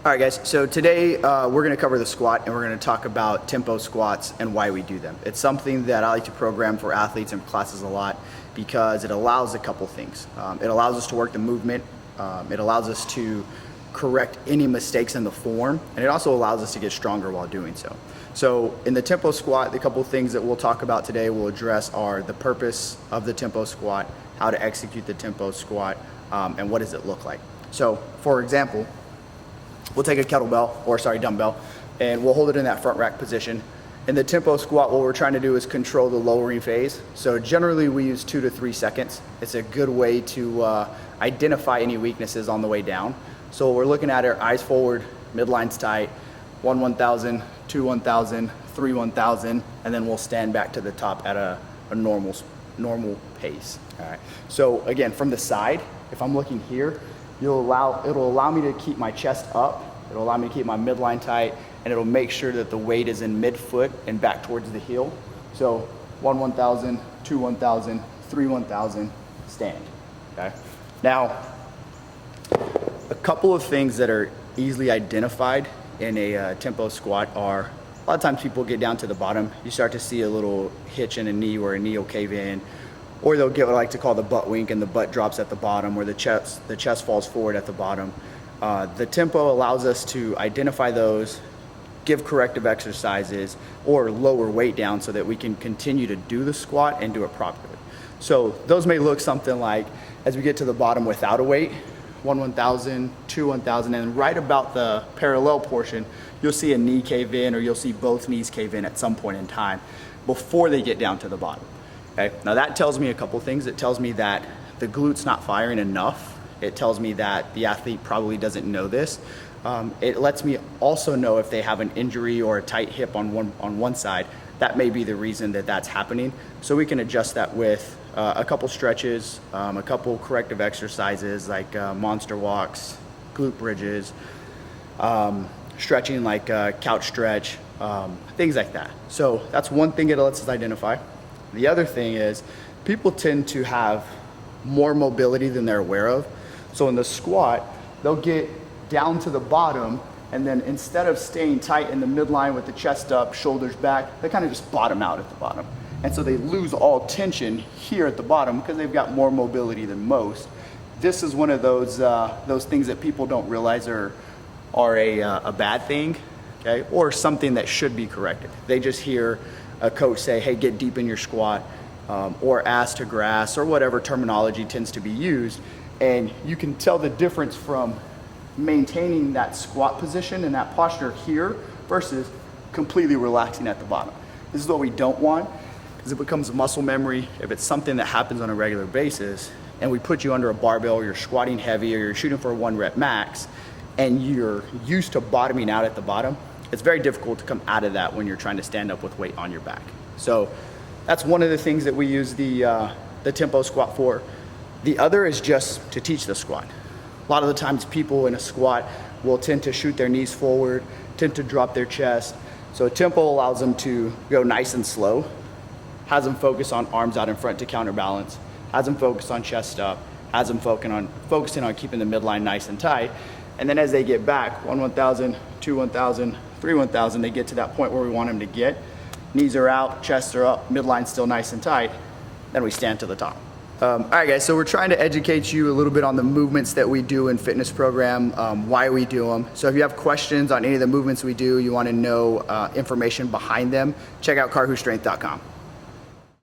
All right, guys, so today we're going to cover the squat, and we're going to talk about tempo squats and why we do them. It's something that I like to program for athletes and classes a lot because it allows a couple things. It allows us to work the movement. It allows us to correct any mistakes in the form, and it also allows us to get stronger while doing so. So in the tempo squat, the couple things that we'll talk about today we'll address are the purpose of the tempo squat, how to execute the tempo squat, and what does it look like. So for example, we'll take a dumbbell, and we'll hold it in that front rack position. In the tempo squat, what we're trying to do is control the lowering phase. So generally we use 2 to 3 seconds. It's a good way to identify any weaknesses on the way down. So we're looking at our eyes forward, midlines tight, 1 1,000, 2 1,000, 3 1,000, and then we'll stand back to the top at a normal pace. All right. So again, from the side, if I'm looking here, it'll allow me to keep my chest up. It'll allow me to keep my midline tight, and it'll make sure that the weight is in midfoot and back towards the heel. So 1 1,000, 2 1,000, 3 1,000, stand. Okay. Now, a couple of things that are easily identified in a tempo squat are, a lot of times people get down to the bottom, you start to see a little hitch in a knee where a knee will cave in, or they'll get what I like to call the butt wink, and the butt drops at the bottom, or the chest falls forward at the bottom. The tempo allows us to identify those, give corrective exercises, or lower weight down so that we can continue to do the squat and do it properly. So those may look something like, as we get to the bottom without a weight, 1 1,000, 2 1,000, and right about the parallel portion, you'll see a knee cave in, or you'll see both knees cave in at some point in time before they get down to the bottom. Okay. Now that tells me a couple things. It tells me that the glute's not firing enough. It tells me that the athlete probably doesn't know this. It lets me also know if they have an injury or a tight hip on one side. That may be the reason that that's happening. So we can adjust that with a couple stretches, a couple corrective exercises like monster walks, glute bridges, stretching like couch stretch, things like that. So that's one thing it lets us identify. The other thing is people tend to have more mobility than they're aware of. So in the squat, they'll get down to the bottom, and then instead of staying tight in the midline with the chest up, shoulders back, they kind of just bottom out at the bottom. And so they lose all tension here at the bottom because they've got more mobility than most. This is one of those things that people don't realize are a bad thing, okay, or something that should be corrected. They just hear a coach say, hey, get deep in your squat, or ass to grass, or whatever terminology tends to be used. And you can tell the difference from maintaining that squat position and that posture here versus completely relaxing at the bottom. This is what we don't want, because it becomes muscle memory. If it's something that happens on a regular basis, and we put you under a barbell, or you're squatting heavy, or you're shooting for a 1 rep max, and you're used to bottoming out at the bottom, it's very difficult to come out of that when you're trying to stand up with weight on your back. So that's one of the things that we use the tempo squat for. The other is just to teach the squat. A lot of the times people in a squat will tend to shoot their knees forward, tend to drop their chest. So tempo allows them to go nice and slow, has them focus on arms out in front to counterbalance, has them focus on chest up, has them focusing on keeping the midline nice and tight. And then as they get back, 1 1,000, 2 1,000, 3 1,000, they get to that point where we want them to get. Knees are out, chests are up, midline's still nice and tight. Then we stand to the top. All right, guys, so we're trying to educate you a little bit on the movements that we do in fitness program, why we do them. So if you have questions on any of the movements we do, you want to know information behind them, check out carhustrength.com.